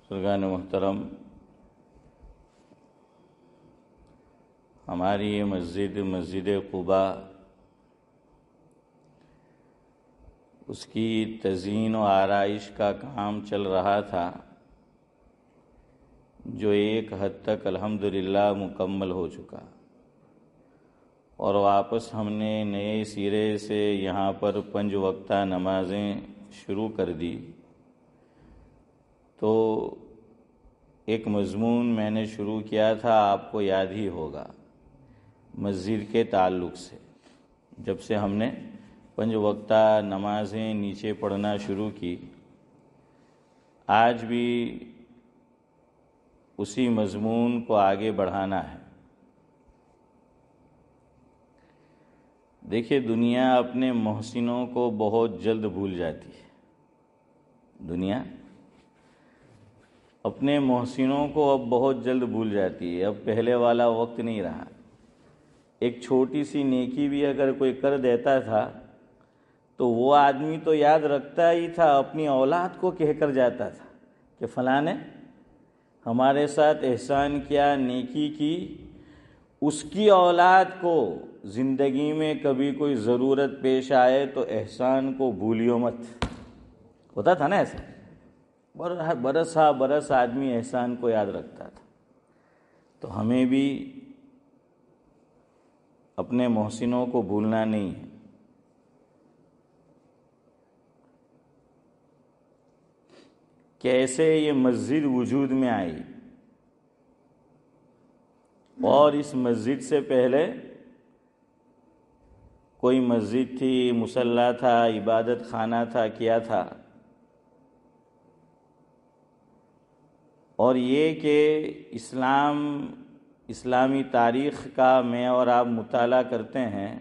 بزرگان محترم، ہماری یہ مسجد قباء، اس کی تزئین و آرائش کا کام چل رہا تھا، جو ایک حد تک الحمدللہ مکمل ہو چکا، اور واپس ہم نے نئے سرے سے یہاں پر 5 وقتہ نمازیں شروع کر دی۔ تو ایک مضمون میں نے شروع کیا تھا، آپ کو یاد ہی ہوگا، مسجد کے تعلق سے۔ جب سے ہم نے 5 وقتہ نمازیں نیچے پڑھنا شروع کی، آج بھی اسی مضمون کو آگے بڑھانا ہے۔ دیکھیے، دنیا اپنے محسنوں کو بہت جلد بھول جاتی ہے۔ دنیا اپنے محسنوں کو اب بہت جلد بھول جاتی ہے۔ اب پہلے والا وقت نہیں رہا۔ ایک چھوٹی سی نیکی بھی اگر کوئی کر دیتا تھا تو وہ آدمی تو یاد رکھتا ہی تھا، اپنی اولاد کو کہہ کر جاتا تھا کہ فلاں نے ہمارے ساتھ احسان کیا، نیکی کی۔ اس کی اولاد کو زندگی میں کبھی کوئی ضرورت پیش آئے تو احسان کو بھولیو مت۔ ہوتا تھا نا ایسا، برس آدمی احسان کو یاد رکھتا تھا۔ تو ہمیں بھی اپنے محسنوں کو بھولنا نہیں ہے۔ کیسے یہ مسجد وجود میں آئی، اور اس مسجد سے پہلے کوئی مسجد تھی، مصلی تھا، عبادت خانہ تھا، کیا تھا؟ اور یہ کہ اسلامی تاریخ کا میں اور آپ مطالعہ کرتے ہیں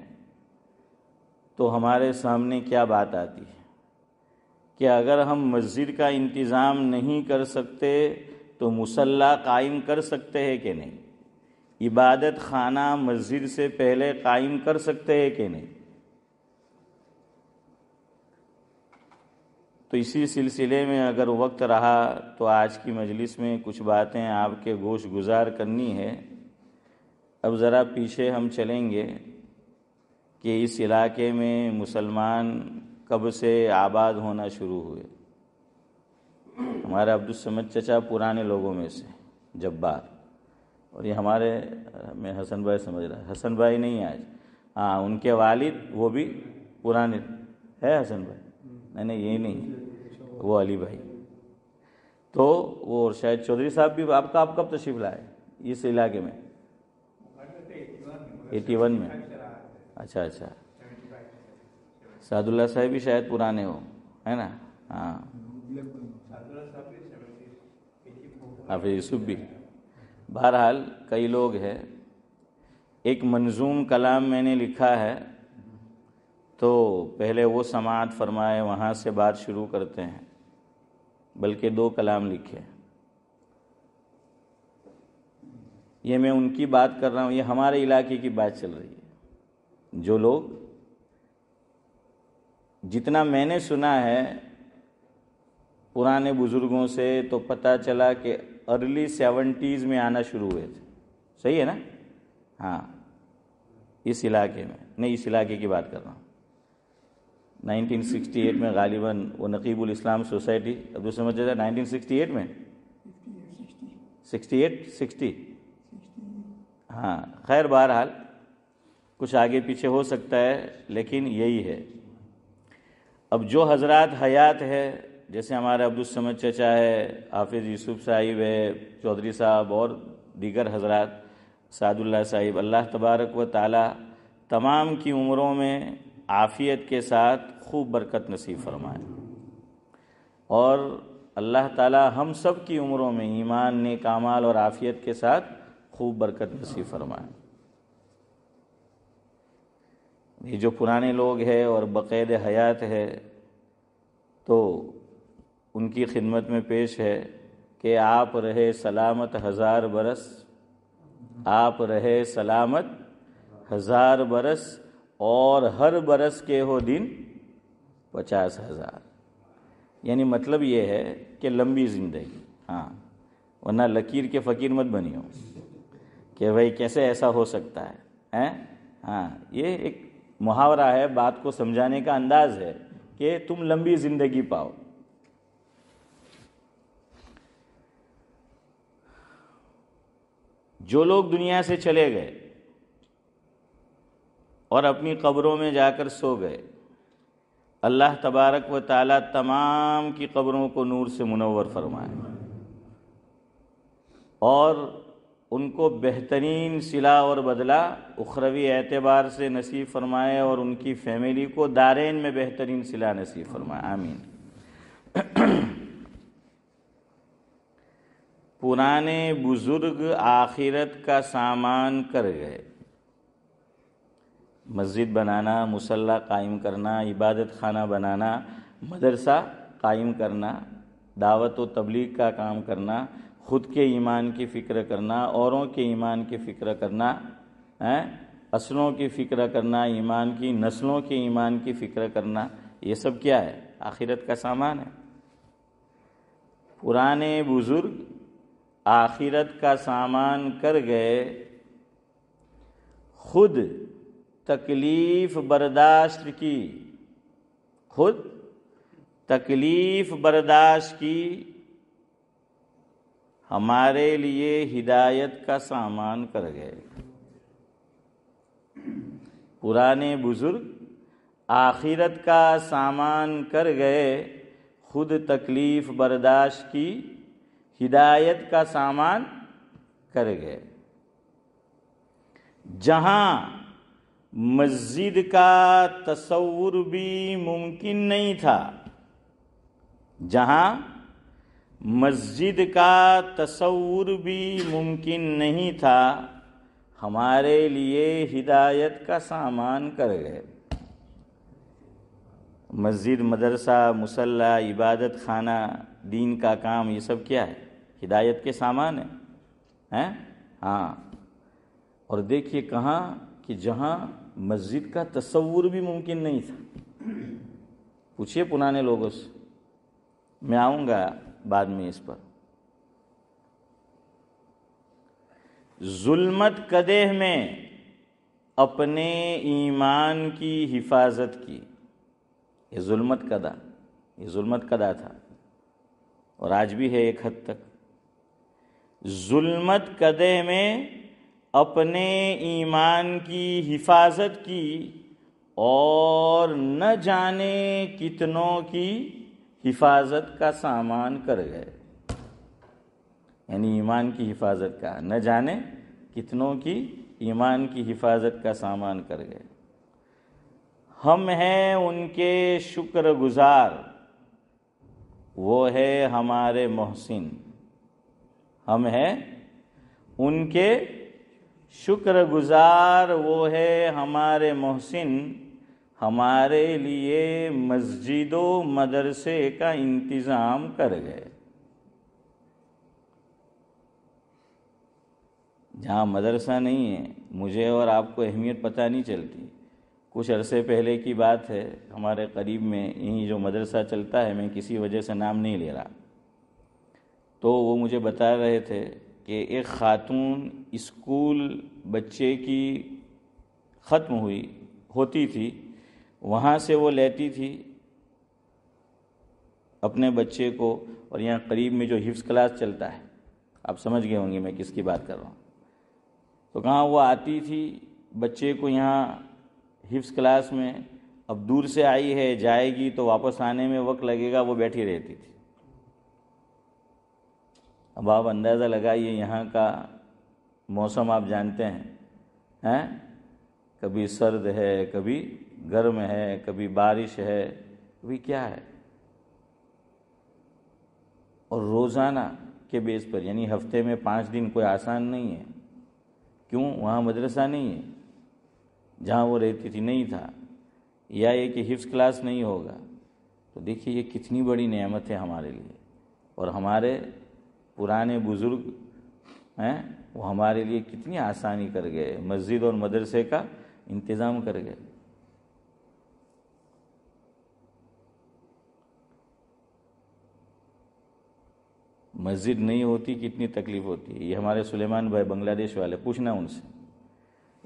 تو ہمارے سامنے کیا بات آتی ہے کہ اگر ہم مسجد کا انتظام نہیں کر سکتے تو مصلی قائم کر سکتے ہیں کہ نہیں؟ عبادت خانہ مسجد سے پہلے قائم کر سکتے ہیں کہ نہیں؟ تو اسی سلسلے میں اگر وقت رہا تو آج کی مجلس میں کچھ باتیں آپ کے گوش گزار کرنی ہے۔ اب ذرا پیچھے ہم چلیں گے کہ اس علاقے میں مسلمان کب سے آباد ہونا شروع ہوئے۔ ہمارے عبدالصمد چچا پرانے لوگوں میں سے، جبار، اور یہ ہمارے، میں حسن بھائی سمجھ رہا، حسن بھائی نہیں آج، ہاں ان کے والد وہ بھی پرانے ہے۔ حسن بھائی نہیں، یہی نہیں، وہ علی بھائی۔ تو وہ شاید چودھری صاحب بھی، آپ کب تشریف لائے اس علاقے میں؟ 81 میں۔ اچھا، سعد اللہ صاحب بھی شاید پرانے ہو، ہے نا؟ ہاں، حافظ یوسف بھی۔ بہرحال کئی لوگ ہیں۔ ایک منظوم کلام میں نے لکھا ہے، تو پہلے وہ سماعت فرمائے، وہاں سے بات شروع کرتے ہیں، بلکہ 2 کلام لکھے۔ یہ میں ان کی بات کر رہا ہوں، یہ ہمارے علاقے کی بات چل رہی ہے۔ جو لوگ، جتنا میں نے سنا ہے پرانے بزرگوں سے، تو پتہ چلا کہ ارلی 70s میں آنا شروع ہوئے تھے۔ صحیح ہے نا؟ ہاں، اس علاقے میں نہیں، اس علاقے کی بات کر رہا ہوں۔ 1968 میں غالباً وہ نقیب الاسلام سوسائٹی، عبدالصمد چچا 1968 میں 60 ہاں، خیر بہرحال کچھ آگے پیچھے ہو سکتا ہے، لیکن یہی ہے۔ اب جو حضرات حیات ہے، جیسے ہمارے عبدالصمد چچا ہے، حافظ یوسف صاحب ہے، چودھری صاحب اور دیگر حضرات، سعد اللہ صاحب، اللہ تبارک و تعالی تمام کی عمروں میں عافیت کے ساتھ خوب برکت نصیب فرمائے، اور اللہ تعالی ہم سب کی عمروں میں ایمان، نیک اعمال اور عافیت کے ساتھ خوب برکت نصیب فرمائے۔ یہ جو پرانے لوگ ہیں اور بقید حیات ہے، تو ان کی خدمت میں پیش ہے کہ آپ رہے سلامت 1000 برس، آپ رہے سلامت 1000 برس، اور ہر برس کے ہو دن 50,000۔ یعنی مطلب یہ ہے کہ لمبی زندگی، ہاں، ورنہ لکیر کے فقیر مت بنیو کہ بھائی کیسے ایسا ہو سکتا ہے. ہاں، یہ ایک محاورہ ہے، بات کو سمجھانے کا انداز ہے کہ تم لمبی زندگی پاؤ. جو لوگ دنیا سے چلے گئے اور اپنی قبروں میں جا کر سو گئے، اللہ تبارک و تعالی تمام کی قبروں کو نور سے منور فرمائے اور ان کو بہترین صلہ اور بدلہ اخروی اعتبار سے نصیب فرمائے اور ان کی فیملی کو دارین میں بہترین صلہ نصیب فرمائے. آمین. پرانے بزرگ آخرت کا سامان کر گئے. مسجد بنانا، مصلی قائم کرنا، عبادت خانہ بنانا، مدرسہ قائم کرنا، دعوت و تبلیغ کا کام کرنا، خود کے ایمان کی فکر کرنا، اوروں کے ایمان کی فکر کرنا، اصلوں کی فکر کرنا، ایمان کی نسلوں کے ایمان کی فکر کرنا، یہ سب کیا ہے؟ آخرت کا سامان ہے. پرانے بزرگ آخرت کا سامان کر گئے، خود تکلیف برداشت کی، خود تکلیف برداشت کی، ہمارے لیے ہدایت کا سامان کر گئے. پرانے بزرگ آخرت کا سامان کر گئے، خود تکلیف برداشت کی، ہدایت کا سامان کر گئے. جہاں مسجد کا تصور بھی ممکن نہیں تھا، جہاں مسجد کا تصور بھی ممکن نہیں تھا، ہمارے لیے ہدایت کا سامان کر گئے. مسجد، مدرسہ، مصلی، عبادت خانہ، دین کا کام، یہ سب کیا ہے؟ ہدایت کے سامان ہیں. ہاں، اور دیکھیے کہاں کہ جہاں مسجد کا تصور بھی ممکن نہیں تھا. پوچھئے پرانے لوگوں سے، میں آؤں گا بعد میں اس پر. ظلمت قدح میں اپنے ایمان کی حفاظت کی. یہ ظلمت قدح تھا اور آج بھی ہے ایک حد تک. ظلمت قدح میں اپنے ایمان کی حفاظت کی اور نہ جانے کتنوں کی حفاظت کا سامان کر گئے. یعنی ایمان کی حفاظت کا، نہ جانے کتنوں کی ایمان کی حفاظت کا سامان کر گئے. ہم ہیں ان کے شکر گزار، وہ ہے ہمارے محسن. ہم ہیں ان کے شکر گزار، وہ ہے ہمارے محسن. ہمارے لیے مسجد و مدرسے کا انتظام کر گئے. جہاں مدرسہ نہیں ہے، مجھے اور آپ کو اہمیت پتہ نہیں چلتی. کچھ عرصے پہلے کی بات ہے، ہمارے قریب میں یہیں جو مدرسہ چلتا ہے، میں کسی وجہ سے نام نہیں لے رہا، تو وہ مجھے بتا رہے تھے کہ ایک خاتون اسکول بچے کی ختم ہوتی تھی، وہاں سے وہ لیتی تھی اپنے بچے کو، اور یہاں قریب میں جو حفظ کلاس چلتا ہے، آپ سمجھ گئے ہوں گے میں کس کی بات کر رہا ہوں. تو کہاں وہ آتی تھی بچے کو یہاں حفظ کلاس میں، اب دور سے آئی ہے، جائے گی تو واپس آنے میں وقت لگے گا، وہ بیٹھی رہتی تھی. اب آپ اندازہ لگائیے، یہاں کا موسم آپ جانتے ہیں، کبھی سرد ہے، کبھی گرم ہے، کبھی بارش ہے، کبھی کیا ہے. اور روزانہ کے بیس پر، یعنی ہفتے میں 5 دن کوئی آسان نہیں ہے. کیوں؟ وہاں مدرسہ نہیں ہے، جہاں وہ رہتی تھی نہیں تھا، یا یہ کہ حفظ کلاس نہیں ہوگا. تو دیکھیے یہ کتنی بڑی نعمت ہے ہمارے لیے. اور ہمارے پرانے بزرگ ہیں، وہ ہمارے لیے کتنی آسانی کر گئے، مسجد اور مدرسے کا انتظام کر گئے. مسجد نہیں ہوتی کتنی تکلیف ہوتی ہے. یہ ہمارے سلیمان بھائی بنگلہ دیش والے، پوچھنا ان سے،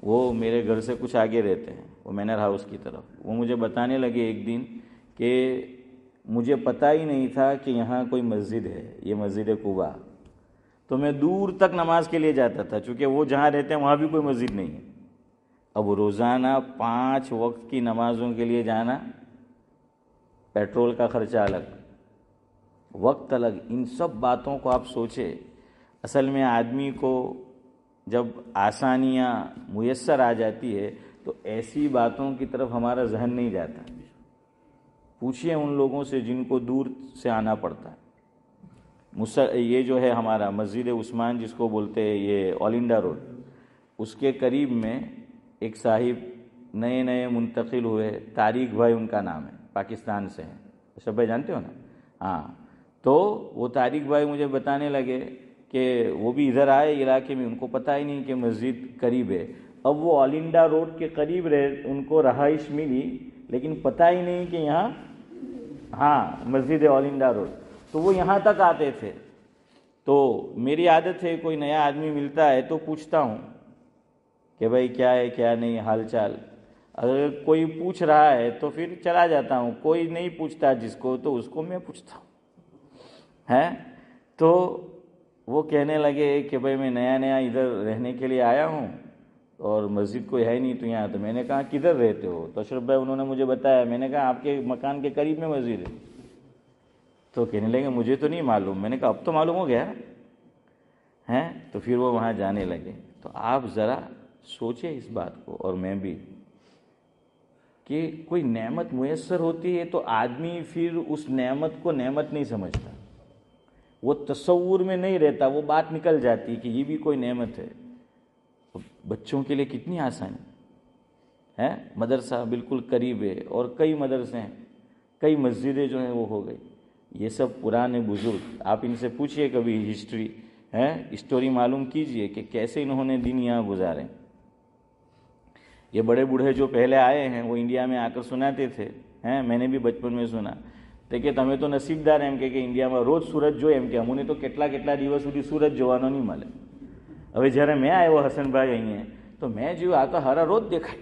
وہ میرے گھر سے کچھ آگے رہتے ہیں، وہ مینر ہاؤس کی طرف. وہ مجھے بتانے لگے ایک دن کہ مجھے پتہ ہی نہیں تھا کہ یہاں کوئی مسجد ہے، یہ مسجد قباء. تو میں دور تک نماز کے لیے جاتا تھا، چونکہ وہ جہاں رہتے ہیں وہاں بھی کوئی مسجد نہیں ہے. اب روزانہ 5 وقت کی نمازوں کے لیے جانا، پیٹرول کا خرچہ الگ، وقت الگ، ان سب باتوں کو آپ سوچیں. اصل میں آدمی کو جب آسانیاں میسر آ جاتی ہے تو ایسی باتوں کی طرف ہمارا ذہن نہیں جاتا. پوچھئے ان لوگوں سے جن کو دور سے آنا پڑتا ہے. یہ جو ہے ہمارا مسجد عثمان جس کو بولتے ہیں، یہ آل انڈیا روڈ، اس کے قریب میں ایک صاحب نئے منتقل ہوئے، طارق بھائی ان کا نام ہے، پاکستان سے ہیں. اشرف بھائی جانتے ہو نا؟ ہاں. تو وہ طارق بھائی مجھے بتانے لگے کہ وہ بھی ادھر آئے علاقے میں، ان کو پتہ ہی نہیں کہ مسجد قریب ہے. اب وہ آل انڈیا روڈ کے قریب ان کو رہائش ملی، لیکن پتہ ہی نہیں کہ یہاں مسجد آل انڈیا روڈ. تو وہ یہاں تک آتے تھے. تو میری عادت ہے کوئی نیا آدمی ملتا ہے تو پوچھتا ہوں کہ بھائی کیا ہے کیا نہیں، حال چال. اگر کوئی پوچھ رہا ہے تو پھر چلا جاتا ہوں، کوئی نہیں پوچھتا جس کو تو اس کو میں پوچھتا ہوں. تو وہ کہنے لگے کہ بھائی میں نیا ادھر رہنے کے لیے آیا ہوں اور مسجد کوئی ہے نہیں تو یہاں. تو میں نے کہا کدھر رہتے ہو؟ تو اشرف بھائی انہوں نے مجھے بتایا. میں نے کہا آپ کے مکان کے قریب میں مسجد ہے. تو کہنے لگے مجھے تو نہیں معلوم. میں نے کہا اب تو معلوم ہو گیا ہے. تو پھر وہ وہاں جانے لگے. تو آپ ذرا سوچیں اس بات کو، اور میں بھی، کہ کوئی نعمت میسر ہوتی ہے تو آدمی پھر اس نعمت کو نعمت نہیں سمجھتا، وہ تصور میں نہیں رہتا، وہ بات نکل جاتی کہ یہ بھی کوئی نعمت ہے. بچوں کے لیے کتنی آسانی ہے، مدرسہ بالکل قریب ہے، اور کئی مدرسے ہیں، کئی مسجدیں جو ہیں وہ ہو گئی. یہ سب پرانے بزرگ، آپ ان سے پوچھئے کبھی ہسٹوری معلوم کیجئے کہ کیسے انہوں نے دن یہاں گزارے. یہ بڑے بوڑھے جو پہلے آئے ہیں وہ انڈیا میں آ کر سناتے تھے، میں نے بھی بچپن میں سنا کہ તમે તો નસીબદાર એમ કે ઇન્ડિયામાં રોજ સૂરજ જોઈએ. એમ કે અમને તો કેટલા દિવસ સુધી સૂરજ જોવાનો નહીં મળે. હવે જ્યારે મેં આવ્યો હસનભાઈ અહીંયા તો મેં જોયું આ તો હારા રોજ દેખાય.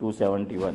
271.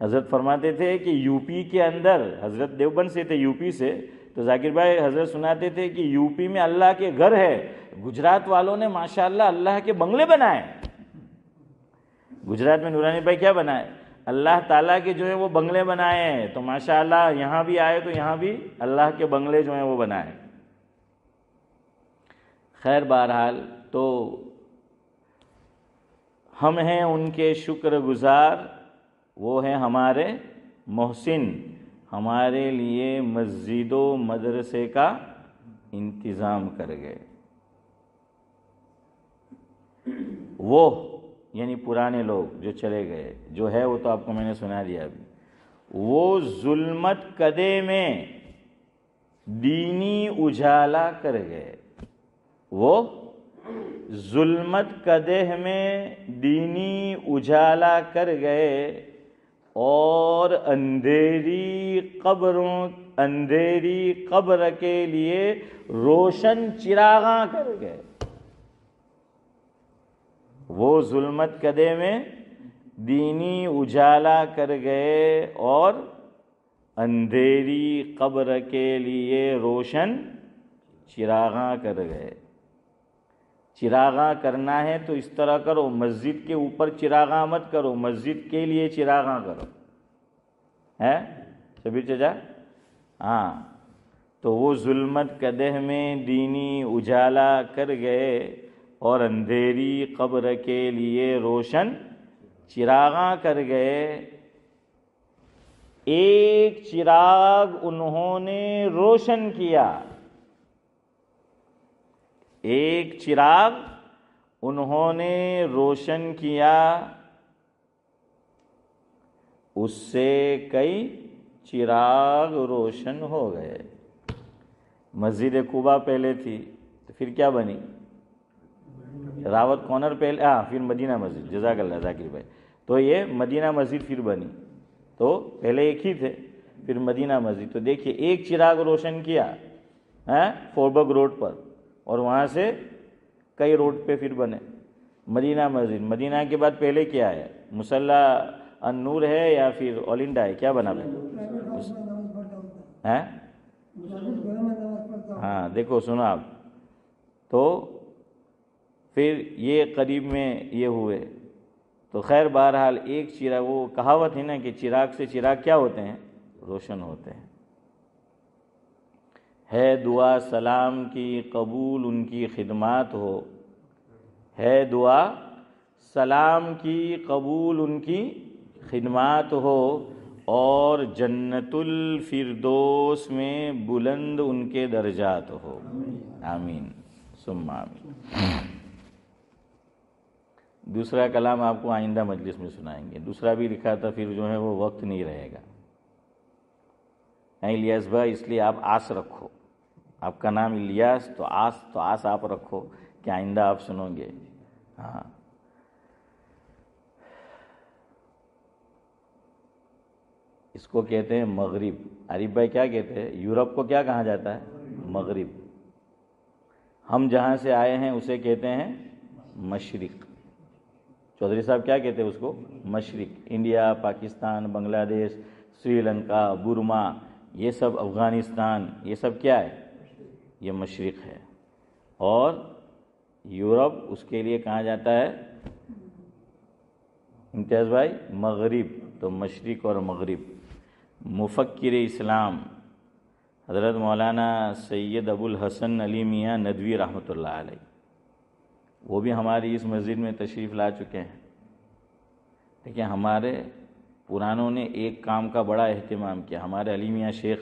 حضرت فرماتے تھے کہ یو پی کے اندر، حضرت دیوبند سے تھے، یو پی سے، تو ذاکر بھائی حضرت سناتے تھے کہ یو پی میں اللہ کے گھر ہے، گجرات والوں نے ماشاءاللہ اللہ کے بنگلے بنائے. گجرات میں نورانی بھائی کیا بنائے؟ اللہ تعالیٰ کے جو ہیں وہ بنگلے بنائے ہیں. تو ماشاءاللہ یہاں بھی آئے تو یہاں بھی اللہ کے بنگلے جو ہیں وہ بنائے. خیر بہرحال تو ہم ہیں ان کے شکر گزار، وہ ہیں ہمارے محسن، ہمارے لیے مسجد و مدرسے کا انتظام کر گئے. وہ یعنی پرانے لوگ جو چلے گئے، جو ہے وہ تو آپ کو میں نے سنا دیا ابھی. وہ ظلمت کدے میں دینی اجالا کر گئے. وہ ظلمت کدہ میں دینی اجالا کر گئے اور اندھیری قبر کے لیے روشن چراغاں کر گئے. وہ ظلمت کدے میں دینی اجالا کر گئے اور اندھیری قبر کے لیے روشن چراغاں کر گئے. چراغاں کرنا ہے تو اس طرح کرو، مسجد کے اوپر چراغاں مت کرو، مسجد کے لیے چراغاں کرو. ہے شبیر چچا؟ ہاں. تو وہ ظلمت کدہ میں دینی اجالا کر گئے اور اندھیری قبر کے لیے روشن چراغاں کر گئے. ایک چراغ انہوں نے روشن کیا، ایک چراغ انہوں نے روشن کیا، اس سے کئی چراغ روشن ہو گئے. مسجد قباء پہلے تھی تو پھر کیا بنی؟ راوت کارنر پہلے، پھر مدینہ مسجد. جزاک اللہ ذاکر بھائی. تو یہ مدینہ مسجد پھر بنی. تو پہلے ایک ہی تھے، پھر مدینہ مسجد. تو دیکھیے ایک چراغ روشن کیا فوربرگ روڈ پر، اور وہاں سے کئی روڈ پہ پھر بنے مدینہ مسجد. مدینہ کے بعد پہلے کیا ہے؟ مصلی النور ہے یا پھر اولنڈا ہے؟ کیا بنا ہے؟ ہاں دیکھو سنو آپ. تو پھر یہ قریب میں یہ ہوئے. تو خیر بہرحال ایک چراغ، وہ کہاوت ہے نا کہ چراغ سے چراغ کیا ہوتے ہیں؟ روشن ہوتے ہیں. ہے دعا سلام کی قبول ان کی خدمات ہو، ہے دعا سلام کی قبول ان کی خدمات ہو، اور جنت الفردوس میں بلند ان کے درجات ہو. آمین ثم آمین. دوسرا کلام آپ کو آئندہ مجلس میں سنائیں گے. دوسرا بھی لکھا تھا، پھر جو ہے وہ وقت نہیں رہے گا. الیاس بھائی اس لیے آپ آس رکھو، آپ کا نام الیاس تو آس آپ رکھو کہ آئندہ آپ سنو گے. ہاں اس کو کہتے ہیں مغرب. عارف بھائی کیا کہتے ہیں؟ یورپ کو کیا کہا جاتا ہے؟ مغرب. ہم جہاں سے آئے ہیں اسے کہتے ہیں مشرق. چودھری صاحب کیا کہتے ہیں اس کو؟ مشرق. انڈیا، پاکستان، بنگلہ دیش، سری لنکا، برما، یہ سب افغانستان، یہ سب کیا ہے؟ یہ مشرق ہے. اور یورپ اس کے لیے کہا جاتا ہے امتیاز بھائی مغرب. تو مشرق اور مغرب. مفکر اسلام حضرت مولانا سید ابو الحسن علی میاں ندوی رحمۃ اللہ علیہ، وہ بھی ہماری اس مسجد میں تشریف لا چکے ہیں. لیکن ہمارے پرانوں نے ایک کام کا بڑا اہتمام کیا. ہمارے علی میاں شیخ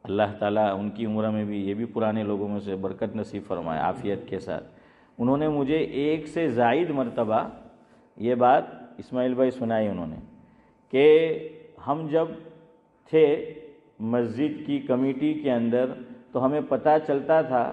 اللہ تعالیٰ ان کی عمر میں بھی، یہ بھی پرانے لوگوں میں سے برکت نصیب فرمائے عافیت کے ساتھ، انہوں نے مجھے ایک سے زائد مرتبہ یہ بات اسماعیل بھائی سنائی انہوں نے کہ ہم جب تھے مسجد کی کمیٹی کے اندر تو ہمیں پتہ چلتا تھا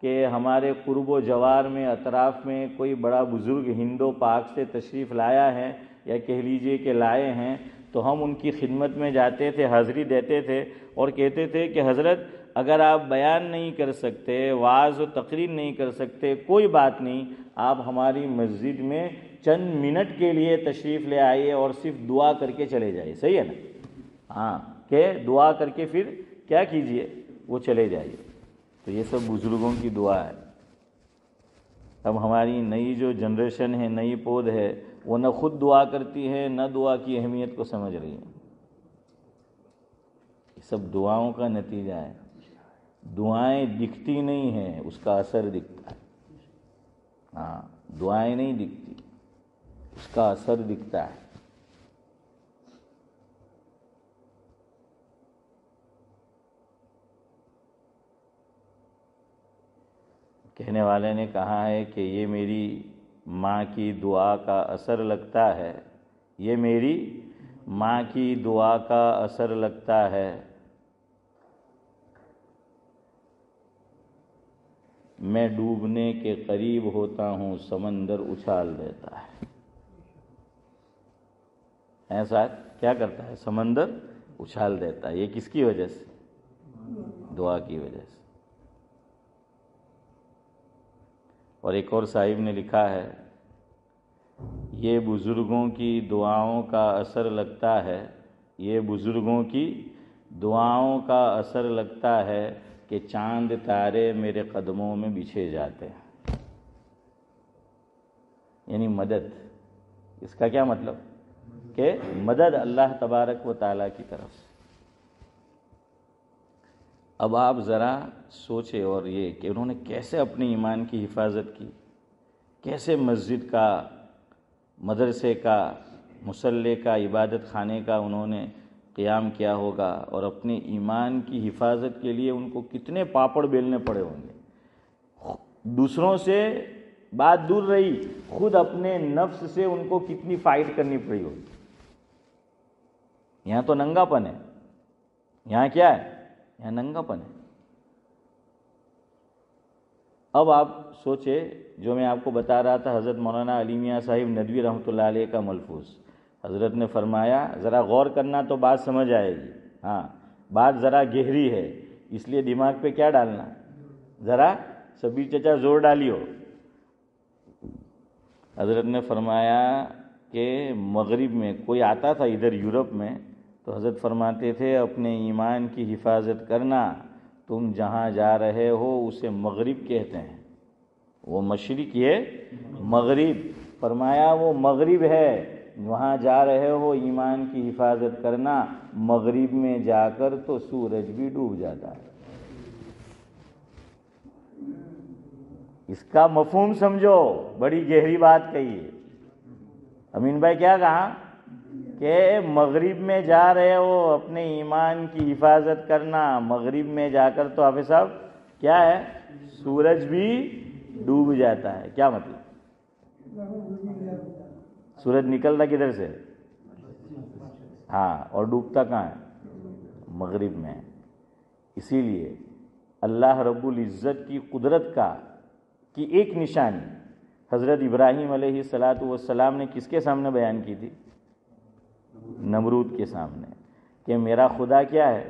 کہ ہمارے قرب و جوار میں اطراف میں کوئی بڑا بزرگ ہند و پاک سے تشریف لایا ہے یا کہہ لیجئے کہ لائے ہیں، تو ہم ان کی خدمت میں جاتے تھے، حاضری دیتے تھے اور کہتے تھے کہ حضرت اگر آپ بیان نہیں کر سکتے، وعظ و تقریر نہیں کر سکتے، کوئی بات نہیں، آپ ہماری مسجد میں چند منٹ کے لیے تشریف لے آئیے اور صرف دعا کر کے چلے جائیے، صحیح ہے نا؟ ہاں، کہ دعا کر کے پھر کیا کیجئے، وہ چلے جائیے. تو یہ سب بزرگوں کی دعا ہے. اب ہماری نئی جو جنریشن ہے، نئی پود ہے، وہ نہ خود دعا کرتی ہے نہ دعا کی اہمیت کو سمجھ رہی ہے. یہ سب دعاؤں کا نتیجہ ہے. دعائیں دکھتی نہیں ہیں، اس کا اثر دکھتا ہے. ہاں، دعائیں نہیں دکھتی، اس کا اثر دکھتا ہے. کہنے والے نے کہا ہے کہ یہ میری ماں کی دعا کا اثر لگتا ہے، یہ میری ماں کی دعا کا اثر لگتا ہے. میں ڈوبنے کے قریب ہوتا ہوں، سمندر اچھال دیتا ہے. ایسا کیا کرتا ہے؟ سمندر اچھال دیتا ہے. یہ کس کی وجہ سے؟ دعا کی وجہ سے. اور ایک اور صاحب نے لکھا ہے، یہ بزرگوں کی دعاؤں کا اثر لگتا ہے، یہ بزرگوں کی دعاؤں کا اثر لگتا ہے کہ چاند تارے میرے قدموں میں بچھے جاتے ہیں. یعنی مدد. اس کا کیا مطلب؟ کہ مدد اللہ تبارک و تعالیٰ کی طرف سے. اب آپ ذرا سوچیں اور یہ کہ انہوں نے کیسے اپنے ایمان کی حفاظت کی، کیسے مسجد کا، مدرسے کا، مصلی کا، عبادت خانے کا انہوں نے قیام کیا ہوگا، اور اپنے ایمان کی حفاظت کے لیے ان کو کتنے پاپڑ بیلنے پڑے ہوں گے. دوسروں سے بات دور رہی، خود اپنے نفس سے ان کو کتنی فائٹ کرنی پڑی ہوگی. یہاں تو ننگا پن ہے. یہاں کیا ہے؟ یہاں ننگا پن ہے. اب آپ سوچے، جو میں آپ کو بتا رہا تھا حضرت مولانا علی میاں صاحب ندوی رحمۃ اللہ علیہ کا ملفوظ، حضرت نے فرمایا ذرا غور کرنا تو بات سمجھ آئے گی. ہاں، بات ذرا گہری ہے، اس لیے دماغ پہ کیا ڈالنا، ذرا شبیر چچا زور ڈالیو. حضرت نے فرمایا کہ مغرب میں کوئی آتا تھا ادھر یورپ میں، تو حضرت فرماتے تھے اپنے ایمان کی حفاظت کرنا، تم جہاں جا رہے ہو اسے مغرب کہتے ہیں. وہ مشرق ہے، مغرب. فرمایا وہ مغرب ہے، وہاں جا رہے ہو ایمان کی حفاظت کرنا. مغرب میں جا کر تو سورج بھی ڈوب جاتا ہے. اس کا مفہوم سمجھو، بڑی گہری بات کہی ہے. امین بھائی کیا کہا کہ مغرب میں جا رہے ہو اپنے ایمان کی حفاظت کرنا. مغرب میں جا کر تو حافظ صاحب کیا ہے؟ سورج بھی ڈوب جاتا ہے. کیا مطلب؟ سورج نکلتا کدھر سے؟ ہاں، اور ڈوبتا کہاں ہے؟ مغرب میں. اسی لیے اللہ رب العزت کی قدرت کی ایک نشانی حضرت ابراہیم علیہ السلام نے کس کے سامنے بیان کی تھی؟ نمرود کے سامنے، کہ میرا خدا کیا ہے؟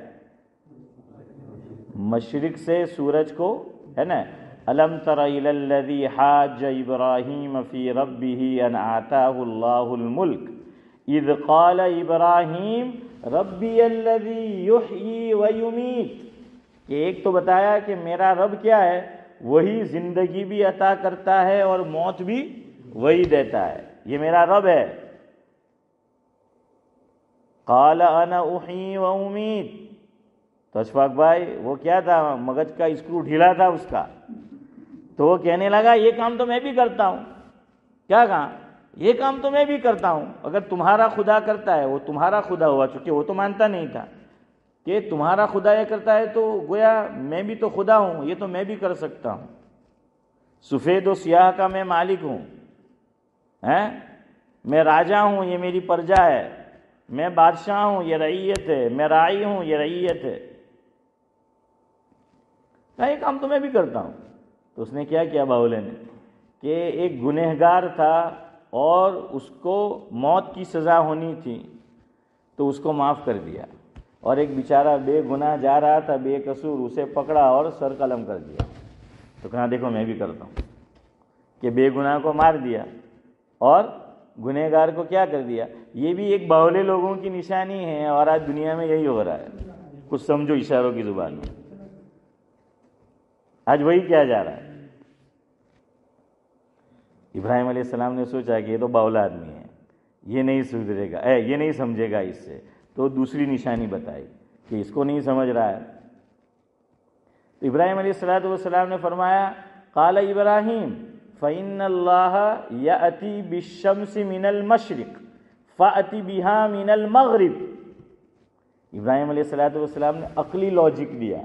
مشرق سے سورج کو، ہے نا، الم تر الی الذی حاج ابراہیم فی ربہ ان آتاہ اللہ الملک اذ قال ابراہیم ربی الذی یحیی ویمیت. کہ ایک تو بتایا کہ میرا رب کیا ہے؟ وہی زندگی بھی عطا کرتا ہے اور موت بھی وہی دیتا ہے. یہ میرا رب ہے. قال انا احیی و امیت. تو اشفاق بھائی وہ کیا تھا؟ مغز کا اسکرو ڈھیلا تھا اس کا. تو وہ کہنے لگا یہ کام تو میں بھی کرتا ہوں. کیا کہا؟ یہ کام تو میں بھی کرتا ہوں. اگر تمہارا خدا کرتا ہے، وہ تمہارا خدا ہوا، چونکہ وہ تو مانتا نہیں تھا کہ تمہارا خدا یہ کرتا ہے، تو گویا میں بھی تو خدا ہوں، یہ تو میں بھی کر سکتا ہوں. سفید و سیاہ کا میں مالک ہوں، میں راجا ہوں، یہ میری پرجا ہے. میں بادشاہ ہوں، یہ رعیت ہے. میں راعی ہوں، یہ رعیت ہے. یہ کام تو میں بھی کرتا ہوں. تو اس نے کیا کیا باولے نے، کہ ایک گنہگار تھا اور اس کو موت کی سزا ہونی تھی، تو اس کو معاف کر دیا. اور ایک بیچارہ بے گناہ جا رہا تھا بے قصور، اسے پکڑا اور سر قلم کر دیا. تو کہا دیکھو میں بھی کرتا ہوں، کہ بے گناہ کو مار دیا اور گنہگار کو کیا کر دیا. یہ بھی ایک باولے لوگوں کی نشانی ہے، اور آج دنیا میں یہی ہو رہا ہے. کچھ سمجھو اشاروں کی زبان میں، آج وہی کیا جا رہا ہے. ابراہیم علیہ السلام نے سوچا کہ یہ تو باولا آدمی ہے، یہ نہیں سدھرے گا، یہ نہیں سمجھے گا اس سے، تو دوسری نشانی بتائی کہ اس کو نہیں سمجھ رہا ہے. تو ابراہیم علیہ السلام نے فرمایا قال ابراہیم فإن اللہ یأتی بالشمس من المشرق فأتی بها من المغرب. ابراہیم علیہ السلام نے عقلی لاجک دیا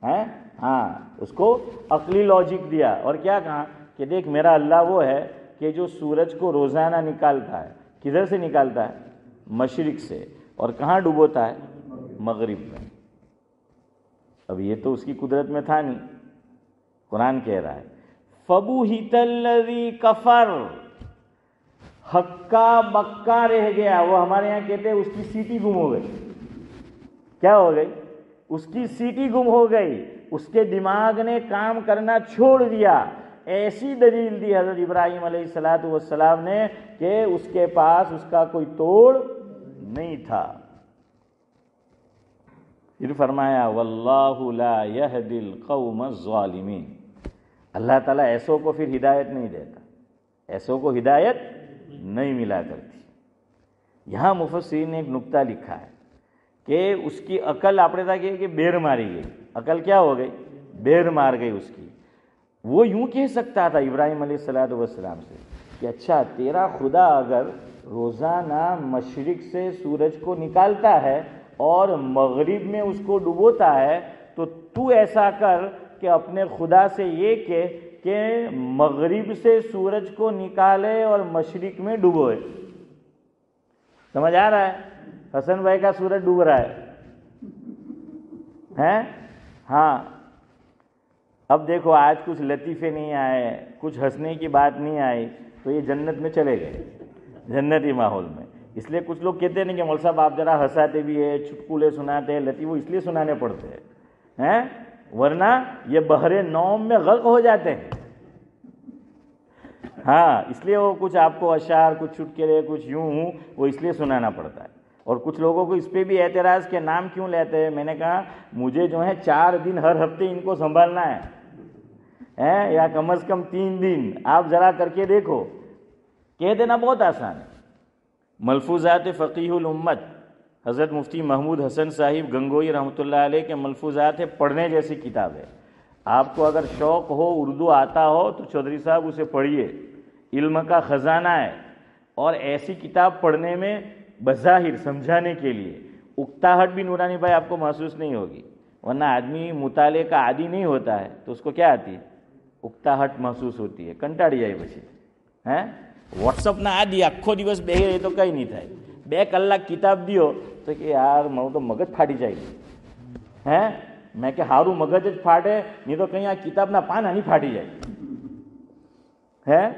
ہے، ہاں اس کو عقلی لاجک دیا، اور کیا کہا کہ دیکھ میرا اللہ وہ ہے کہ جو سورج کو روزانہ نکالتا ہے. کدھر سے نکالتا ہے؟ مشرق سے. اور کہاں ڈبوتا ہے؟ مغرب میں. اب یہ تو اس کی قدرت میں تھا نہیں. قرآن کہہ رہا ہے فَبُهِتَ الَّذِي كَفَرَ، ہکا بکا رہ گیا. وہ ہمارے یہاں کہتے ہیں اس کی سیٹی گم ہو گئی. کیا ہو گئی؟ اس کی سیٹی گم ہو گئی، اس کے دماغ نے کام کرنا چھوڑ دیا. ایسی دلیل دی حضرت ابراہیم علیہ السلام نے کہ اس کے پاس اس کا کوئی توڑ نہیں تھا. پھر فرمایا واللہ لا یہدی القوم الظالمین. اللہ تعالیٰ ایسوں کو پھر ہدایت نہیں دیتا، ایسوں کو ہدایت نہیں ملا کرتی. یہاں مفسرین نے ایک نکتہ لکھا ہے کہ اس کی عقل آپ نے کہا کہ بیر ماری گئی. عقل کیا ہو گئی؟ بیر مار گئی اس کی. وہ یوں کہہ سکتا تھا ابراہیم علیہ السلام سے کہ اچھا تیرا خدا اگر روزانہ مشرق سے سورج کو نکالتا ہے اور مغرب میں اس کو ڈبوتا ہے، تو ایسا کر کہ اپنے خدا سے یہ کہ مغرب سے سورج کو نکالے اور مشرق میں ڈبوئے. سمجھ آ رہا ہے؟ حسن بھائی کا سورج ڈوب رہا ہے. ہاں اب دیکھو آج کچھ لطیفے نہیں آئے، کچھ ہنسنے کی بات نہیں آئی، تو یہ جنت میں چلے گئے، جنتی ماحول میں. اس لیے کچھ لوگ کہتے ہیں کہ مول صاحب آپ ذرا ہنساتے بھی ہے، چٹکلے سناتے ہیں، لطیف، وہ اس لیے سنانے پڑتے ہیں، ورنہ یہ بحر نوم میں غرق ہو جاتے ہیں. ہاں اس لیے وہ کچھ آپ کو اشعار، کچھ چٹکلے، کچھ یوں وہ اس لیے سنانا پڑتا ہے. اور کچھ لوگوں کو اس پہ بھی اعتراض کہ نام کیوں لیتے ہیں. میں نے کہا مجھے جو ہے 4 دن ہر ہفتے ان کو سنبھالنا ہے، یا کم از کم 3 دن. آپ ذرا کر کے دیکھو، کہہ دینا بہت آسان ہے. ملفوظات فقیہ الامت حضرت مفتی محمود حسن صاحب گنگوئی رحمۃ اللہ علیہ کے ملفوظات ہے، پڑھنے جیسی کتاب ہے. آپ کو اگر شوق ہو، اردو آتا ہو تو چودھری صاحب اسے پڑھیے. علم کا خزانہ ہے، اور ایسی کتاب پڑھنے میں بظاہر سمجھانے کے لیے اکتاہٹ بھی نورانی بھائی آپ کو محسوس نہیں ہوگی. ورنہ آدمی مطالعے کا عادی نہیں ہوتا ہے تو اس کو کیا آتی ہے؟ اکتاہٹ محسوس ہوتی ہے. કંટાળી જાય પછી વોટ્સઅપના આદિ આખો દિવસ બેહી રહે તો કંઈ નહીં થાય. 2 કલાક કિતાબ દ્યો તો કે યાર મારું તો મગજ ફાટી જાય. મેં કે હારું મગજ જ ફાટે, નહીં તો કંઈ આ કિતાબના પાના નહીં ફાટી જાય.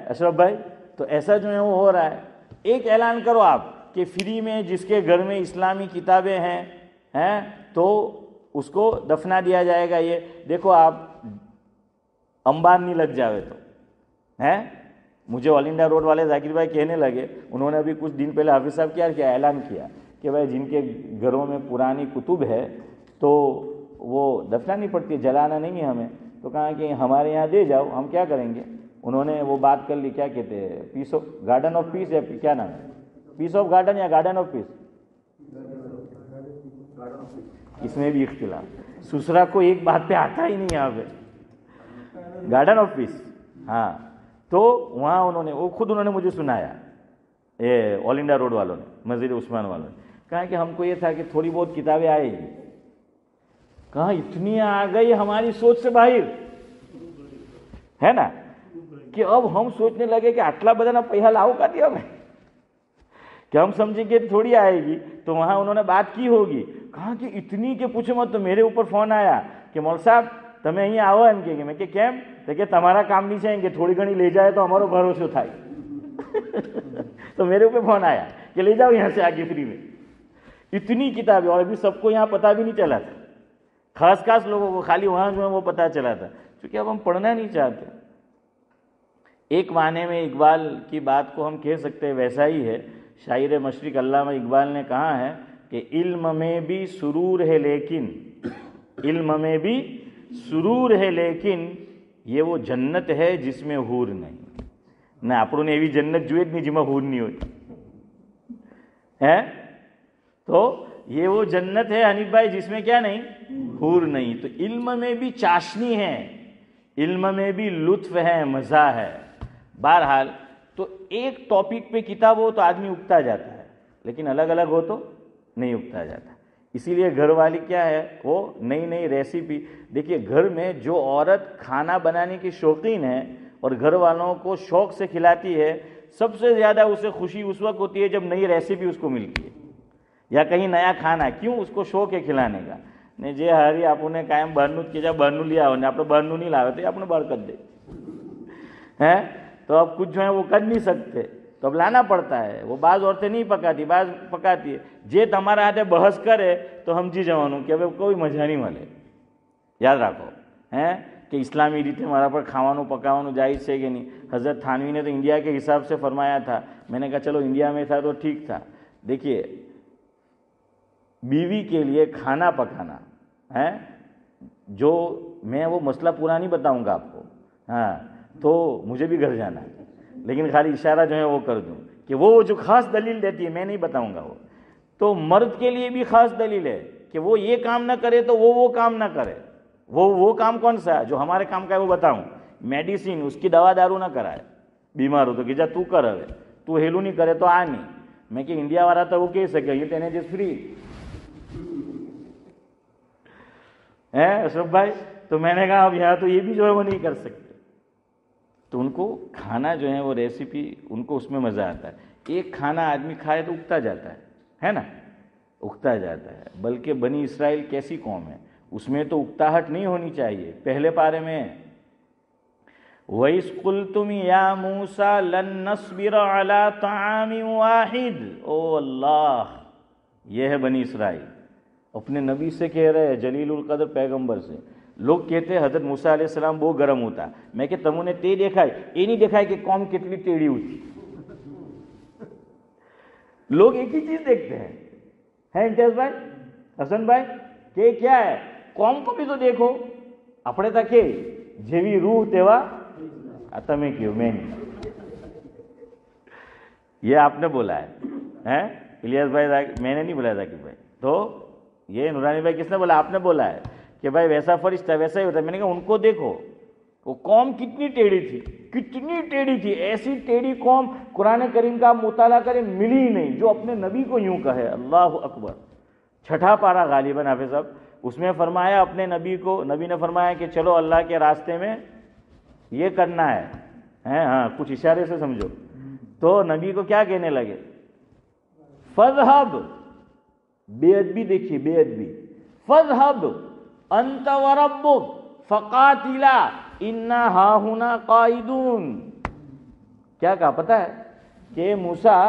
અશરફ ભાઈ, તો ایسا جو ہے وہ ہو رہا ہے. ایک اعلان کرو آپ کہ فری میں جس کے گھر میں اسلامی کتابیں ہیں تو اس کو دفنا دیا جائے گا. یہ دیکھو آپ انبار نہیں لگ جاوے تو مجھے آل انڈیا روڈ والے ذاکر بھائی کہنے لگے، انہوں نے ابھی کچھ دن پہلے حافظ صاحب کیا اعلان کیا کہ بھائی جن کے گھروں میں پرانی کتب ہے تو وہ دفنانی پڑتی ہے، جلانا نہیں ہے ہمیں. تو کہا کہ ہمارے یہاں دے جاؤ، ہم کیا کریں گے. انہوں نے وہ بات کر لی، کیا کہتے ہیں، پیس آف گارڈن آف پیس، یا کیا نام ہے، پیس آف گارڈن یا گارڈن آف پیس. اس میں بھی اختلاف. سسرا کو ایک بات پہ آتا ہی نہیں یہاں پہ، گارڈن آف پیس. ہاں تو وہاں انہوں نے مجھے سنایا، آل انڈیا روڈ والوں نے، مسجد عثمان والوں نے کہا کہ ہم کو یہ تھا کہ تھوڑی بہت کتابیں آئے گی. کہاں اتنی آ گئی ہماری سوچ سے باہر ہے نا، کہ اب ہم سوچنے لگے کہ آٹلا بدنا پیسہ لاؤ کا دیا میں، کہ ہم سمجھیں کہ تھوڑی آئے گی. تو وہاں انہوں نے بات کی ہوگی. کہا کہ اتنی کہ پوچھو مت. تو میرے اوپر فون آیا کہ مول صاحب તમે અહીં આવો એમ કે મેં કે કેમ, તો કે તમારા કામની છે એમ કે થોડી ઘણી લઈ જાય તો અમારો ભરોસો થાય. تو میرے اوپر فون آیا کہ لے جاؤ یہاں سے آگے فری میں. اتنی کتابیں، اور ابھی سب کو یہاں پتہ بھی نہیں چلا تھا، خاص لوگوں کو خالی وہاں جو ہے وہ پتہ چلا تھا، کیونکہ اب ہم پڑھنا نہیں چاہتے. ایک معنی میں اقبال کی بات کو ہم کہہ سکتے ہیں ویسا ہی ہے. شاعر مشرق علامہ اقبال نے کہا ہے کہ علم میں بھی سرور ہے لیکن، علم میں بھی سرور ہے لیکن یہ وہ جنت ہے جس میں حور نہیں. نہ આપણને એવી જન્નત જોઈએ જ નહીં જેમાં હૂર નહીં હોય ہے. تو یہ وہ جنت ہے حنیف بھائی جس میں کیا نہیں، حور نہیں. تو علم میں بھی چاشنی ہے، علم میں بھی لطف ہے، مزہ ہے. بہرحال تو ایک ٹاپک پہ کتاب ہو تو آدمی اگتا جاتا ہے، لیکن الگ الگ ہو تو نہیں اگتا جاتا. اسی لیے گھر والی کیا ہے، وہ نئی نئی ریسیپی. دیکھیے گھر میں جو عورت کھانا بنانے کی شوقین ہے اور گھر والوں کو شوق سے کھلاتی ہے، سب سے زیادہ اسے خوشی اس وقت ہوتی ہے جب نئی ریسیپی اس کو ملتی ہے یا کہیں نیا کھانا. کیوں؟ اس کو شوق ہے کھلانے کا. ને જે હારી આપણને કાયમ બહારનું જ કે બહારનું લઈ આવો ને આપણે બહારનું નહીં લાવે તો એ આપણે બહાર કરી દે ہے. تو اب کچھ جو ہے وہ کر نہیں سکتے تو اب لانا پڑتا ہے. وہ بعض عورتیں نہیں پکاتی، بعض پکاتی ہے. જે તમારા હાથે બહસ કરે તો સમજી જવાનું કે હવે કોઈ મજા નહીં મળે. યાદ રાખો હે کہ اسلامی ریتے ہمارا پر کھاوانو پکاوانو جائز ہے کہ نہیں. حضرت تھانوی نے تو انڈیا کے حساب سے فرمایا تھا. میں نے کہا چلو انڈیا میں تھا تو ٹھیک تھا. دیکھیے بیوی کے لیے کھانا پکانا ہے، جو میں وہ مسئلہ پورا نہیں بتاؤں گا آپ کو، ہاں تو مجھے بھی گھر جانا ہے، لیکن خالی اشارہ جو ہے وہ کر دوں کہ وہ جو خاص دلیل دیتی ہے میں نہیں بتاؤں گا. وہ تو مرد کے لیے بھی خاص دلیل ہے کہ وہ یہ کام نہ کرے تو وہ کام نہ کرے. وہ کام کون سا ہے جو ہمارے کام کا ہے وہ بتاؤں. میڈیسن، اس کی دوا دارو نہ کرائے. بیمار ہو تو کہ جا تو کر، હવે تو હેલું નહીં કરે તો આ નહીં. મેં کہ انڈیا والا تو وہ کہہ سکے یہ ٹین ایج فری ہے اشرف بھائی. تو میں نے کہا اب یہاں تو یہ بھی جو ہے وہ نہیں کر سکتے. تو ان کو کھانا جو ہے وہ ریسیپی ان کو اس میں مزہ آتا ہے. ایک کھانا آدمی کھائے تو اگتا جاتا ہے نا، اگتا جاتا ہے. بلکہ بنی اسرائیل کیسی قوم ہے، اس میں تو اکتاہٹ نہیں ہونی چاہیے. پہلے پارے میں وَإِذْ قُلْتُمْ يَا مُوسَى لَن نَّصْبِرَ عَلَىٰ طَعَامٍ وَاحِدٍ. او اللہ، یہ ہے بنی اسرائیل. اپنے نبی سے کہہ رہے ہیں، جلیل القدر پیغمبر سے. لوگ کہتے ہیں حضرت موسیٰ علیہ السلام بہت گرم ہوتا. میں کہ تمہوں نے تے دیکھا ہے، یہ نہیں دیکھا ہے کہ قوم کتنی ٹیڑھی ہوتی. لوگ ایک ہی چیز دیکھتے ہیں امتیاز بھائی، حسن بھائی، کہ کیا ہے قوم کو بھی تو دیکھو. اپنے تک જેવી રૂહ તેવા તમે કયો میں نہیں. یہ آپ نے بولا ہے الیاس بھائی، میں نے نہیں بولا تھا کہ بھائی. تو یہ نورانی بھائی کس نے بولا؟ آپ نے بولا ہے کہ بھائی ویسا فرشتہ ویسا ہی ہوتا ہے. میں نے کہا ان کو دیکھو وہ قوم کتنی ٹیڑھی تھی، کتنی ٹیڑھی تھی. ایسی ٹیڑھی قوم قرآن کریم کا مطالعہ کرے ملی نہیں جو اپنے نبی کو یوں کہے. اللہ اکبر. چھٹا پارا غالباً حافظ صاحب، اس میں فرمایا اپنے نبی کو، نبی نے فرمایا کہ چلو اللہ کے راستے میں یہ کرنا ہے. ہاں کچھ اشارے سے سمجھو. تو نبی کو کیا کہنے لگے؟ فذهب، بے ادبی دیکھیے، بے ادبی. فذهب انت وربک فقاتلا انا ہاہنا قائدون. کیا کہا پتہ ہے کہ موسیٰ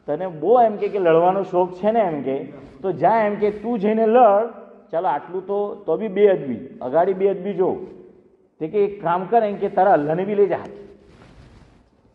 તને બહુ એમ કે લડવાનો શોખ છે ને એમ કે તો જા એમ કે તું જઈને લડ. ચાલો આટલું તો બી બે અદબી અગાડી બે અદબી જો તે કે એક કામ કર એમ કે તારા અલ્લાહને બી લઈ જા.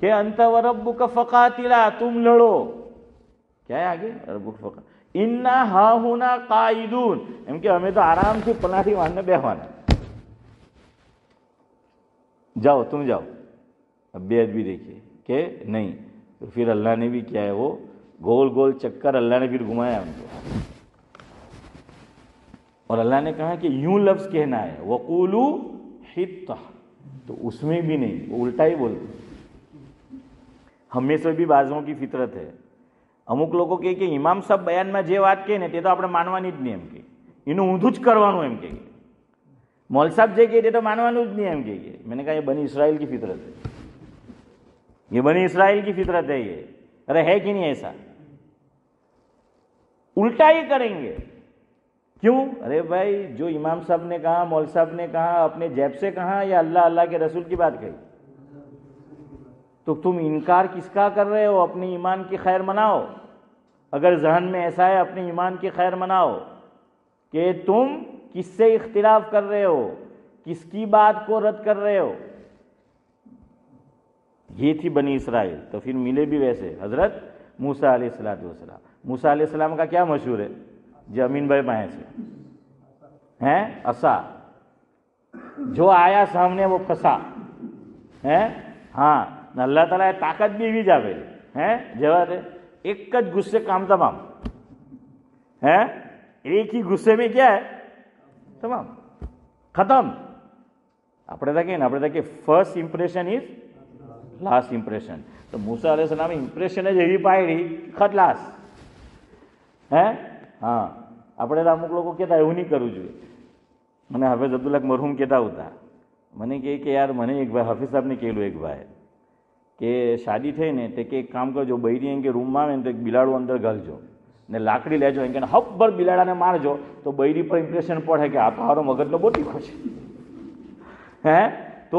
کہ انت و ربک فقاتلا، تم لڑو. کیا ہے آگے؟ ربک فقاتلا انا ہاہنا قائدون. એમ કે અમે તો આરામથી પનાથી વાળને બેહવાના. جاؤ تم جاؤ. اب بے ادبی دیکھیے کہ نہیں. تو پھر اللہ نے بھی کیا ہے وہ گول گول چکر اللہ نے پھر گھمایا ان کو. اور اللہ نے کہا کہ یوں لفظ کہنا ہے وقولوا حطہ. تو اس میں بھی نہیں، وہ الٹا ہی بولتے. હંમેશા બી બાજુઓ કી ફિતરત હે. અમુક લોકો કહે કે ઇમામ સાહેબ બયાનમાં જે વાત કહે ને તે તો આપણે માનવાની જ નહીં એમ કે, એનું ઊંધું જ કરવાનું એમ કે. મૌલ સાહેબ જે કહે તે તો માનવાનું જ નહીં એમ કહીએ. મેં કહા یہ بنی اسرائیل کی فطرت ہے, یہ بنی اسرائیل کی فطرت ہے یہ. ارے ہے کہ نہیں ایسا؟ الٹا ہی کریں گے. کیوں؟ ارے بھائی جو امام صاحب نے کہا, مول صاحب نے کہا, اپنے جیب سے کہا یا اللہ کے رسول کی بات کہی؟ تو تم انکار کس کا کر رہے ہو؟ اپنے ایمان کی خیر مناؤ. اگر ذہن میں ایسا ہے اپنے ایمان کی خیر مناؤ کہ تم کس سے اختلاف کر رہے ہو, کس کی بات کو رد کر رہے ہو. یہ تھی بنی اسرائیل. تو پھر ملے بھی ویسے حضرت موسیٰ علیہ السلام. موسیٰ علیہ السلام کا کیا مشہور ہے جو امین بھائی پائیں سے ہیں؟ عصا. جو آیا سامنے وہ پھنسا ہے. ہاں اللہ تعالیٰ طاقت بھی جاوے ہیں جواب ہے. ایک જ ગુસ્સે કામ તમામ ہے, ایک ہی ગુસ્સે میں کیا ہے تمام ختم. આપણે તો કહીએ first impression is last impression. તો મૂસા અલૈહિ સલામે ઇમ્પ્રેશન જ એવી પાડી ખટલાસ હે. હા આપણે તો અમુક લોકો કહેતા એવું નહીં કરવું જોઈએ. મને હાફિઝ અબ્દુલ્લા મરહુમ કહેતા હતા, મને કહે કે યાર મને એક ભાઈ હાફિઝ સાહેબને કહેલું એક ભાઈ કે શાદી થઈ ને તે કે એક કામ કરજો, બૈરી એમ કે રૂમમાં આવે ને તો એક બિલાડું અંદર ઘાલજો ને લાકડી લેજો એમ કે હબ્બર બિલાડાને મારજો તો બૈરી પર ઇમ્પ્રેશન પડે કે આ તો હારો મગજનો બહુ તીખો છે હે. તો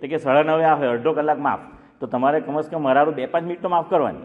તો કે 9:30 આવે, અડધો કલાક માફ. તો તમારે કમસે કમ મારું 2-5 મિનિટ તો માફ કરવાની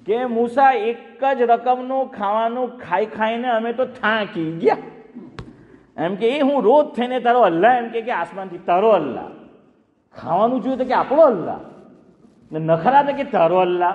કે મૂસા એક જ રકમનું ખાવાનું ખાઈ ખાઈને અમે તો થાકી ગયા. એમ કે એ હું રોજ થઈને તારો અલ્લાહ, એમ કે આસમાનથી તારો અલ્લાહ. ખાવાનું જોયું તો કે આપણો અલ્લાહ, ને નખરા તો કે તારો અલ્લાહ.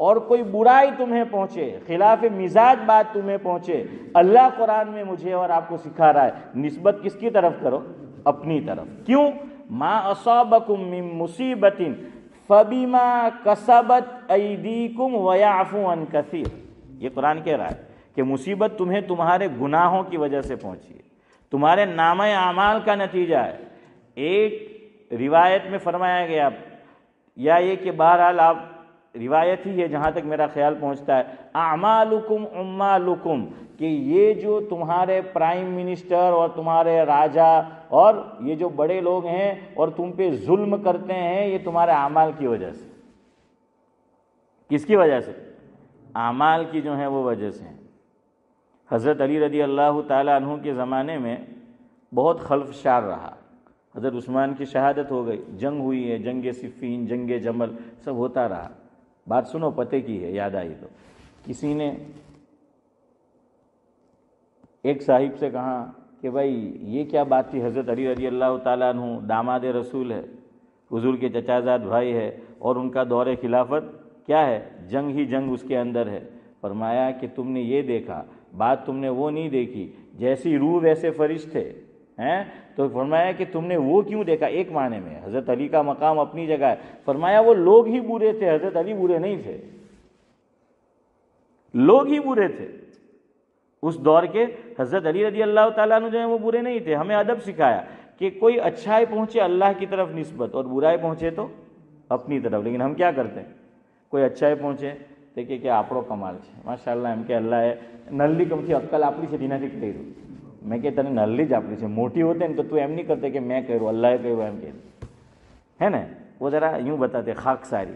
اور کوئی برائی تمہیں پہنچے، خلاف مزاج بات تمہیں پہنچے، اللہ قرآن میں مجھے اور آپ کو سکھا رہا ہے نسبت کس کی طرف کرو؟ اپنی طرف۔ کیوں؟ ما اصابکم من مصیبت فبما کسبت ایدیکم ویعفو عن کثیر، یہ قرآن کہہ رہا ہے کہ مصیبت تمہیں تمہارے گناہوں کی وجہ سے پہنچی ہے، تمہارے نامہ اعمال کا نتیجہ ہے۔ ایک روایت میں فرمایا گیا، یا یہ کہ بہرحال آپ روایت ہی ہے جہاں تک میرا خیال پہنچتا ہے، اعمالکم عمالکم، کہ یہ جو تمہارے پرائم منسٹر اور تمہارے راجا اور یہ جو بڑے لوگ ہیں اور تم پہ ظلم کرتے ہیں، یہ تمہارے اعمال کی وجہ سے۔ کس کی وجہ سے؟ اعمال کی جو ہیں وہ وجہ سے ہیں۔ حضرت علی رضی اللہ تعالیٰ عنہ کے زمانے میں بہت خلفشار رہا، حضرت عثمان کی شہادت ہو گئی، جنگ ہوئی ہے، جنگ صفین، جنگ جمل، سب ہوتا رہا۔ بات سنو، پتے کی ہے، یاد آئی تو کسی نے ایک صاحب سے کہا کہ بھائی یہ کیا بات تھی، حضرت علی رضی اللہ تعالیٰ عنہ داماد رسول ہے، حضور کے چچا زاد بھائی ہے، اور ان کا دور خلافت کیا ہے؟ جنگ ہی جنگ اس کے اندر ہے۔ فرمایا کہ تم نے یہ دیکھا، بات تم نے وہ نہیں دیکھی، جیسی روح ویسے فرشتے ہیں۔ تو فرمایا کہ تم نے وہ کیوں دیکھا؟ ایک معنی میں حضرت علی کا مقام اپنی جگہ ہے، فرمایا وہ لوگ ہی برے تھے، حضرت علی برے نہیں تھے، لوگ ہی برے تھے اس دور کے۔ حضرت علی رضی اللہ تعالیٰ عنہ جو ہیں وہ برے نہیں تھے۔ ہمیں ادب سکھایا کہ کوئی اچھائی پہنچے اللہ کی طرف نسبت، اور برائی پہنچے تو اپنی طرف۔ لیکن ہم کیا کرتے ہیں؟ کوئی اچھائی پہنچے دیکھیں کہ આપણો કમાલ છે માશાઅલ્લાહ, એમ કે અલ્લાહે નલ્લી કમથી અક્કલ આપણી છે તેનાથી કર્યું। મેં કે તને નલ્લી જ આપણી છે, મોટી હોતે ને તો તું એમ નહીં કરતે કે મેં કર્યું, અલ્લાહે કર્યું એમ કે, ہے نا؟ وہ ذرا یوں بتاتے خاک ساری۔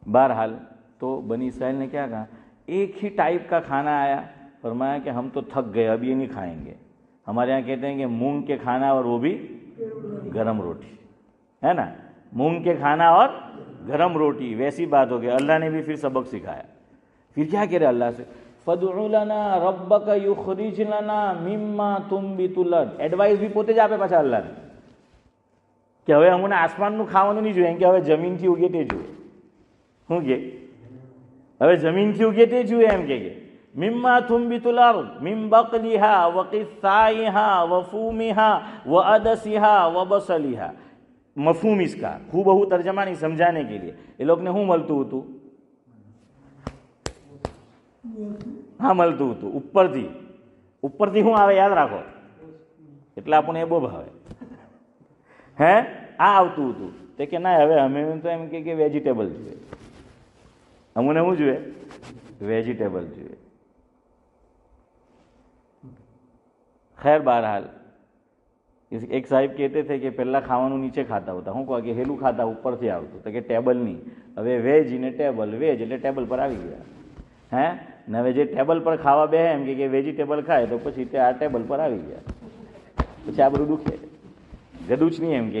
بہرحال تو بنی اسرائیل نے کیا کہا؟ ایک ہی ٹائپ کا کھانا آیا، فرمایا کہ ہم تو تھک گئے، اب یہ نہیں کھائیں گے۔ ہمارے یہاں کہتے ہیں کہ مونگ کے کھانا اور وہ بھی گرم روٹی، ہے نا؟ مونگ کے کھانا اور گرم روٹی، ویسی بات ہو گیا۔ اللہ نے بھی پھر سبق سکھایا، پھر کیا کہہ رہے اللہ سے؟ فَدْعُ لَنَا رَبَّكَ يُخْرِجْ لَنَا مِمَّا تُنْبِتُ الْأَرْضُ، એડવાઇસ બી પોતે જ આપે પાછા અલ્લાહને કે હવે અમને આસમાનનું ખાવાનું નહીં જોઈએ, કે હવે જમીનથી ઉગે તે જોઈએ। શું કે? હવે જમીનથી ઉગે તે જોઈએ એમ કે مِمَّا تُنْبِتُ الْأَرْضُ مِنْ بَقْلِهَا وَقِثَّائِهَا وَفُومِهَا وَعَدَسِهَا وَبَصَلِهَا۔ مفہوم اس کا خوبہو ترجمہ نہیں سمجھانے کے لیے، یہ لوگ نے ہوں ملتو ہوتو، ہاں ملتو ہوتو ઉપર થી હું આવે યાદ રાખો, એટલે આપણને એ બહુ ભાવે। હે આ આવતું હતું તે કે ના, હવે અમે તો એમ કે વેજીટેબલ જોઈએ, અમને શું જોઈએ? વેજીટેબલ જોઈએ। خیر બહરહાલ એક સાહેબ કહેતે થે કે પહેલા ખાવાનું નીચે ખાતા હોતા, હું કહું કે હેલું ખાતા ઉપરથી આવતું, તો કે ટેબલ નહીં, હવે વેજ ને ટેબલ, વેજ એટલે ટેબલ પર આવી ગયા, હે ને હવે જે ટેબલ પર ખાવા બે એમ કે વેજીટેબલ ખાય તો પછી તે આ ટેબલ પર આવી ગયા, પછી આ બધું દુખે, ગદું જ નહીં એમ કે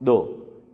2,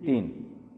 3।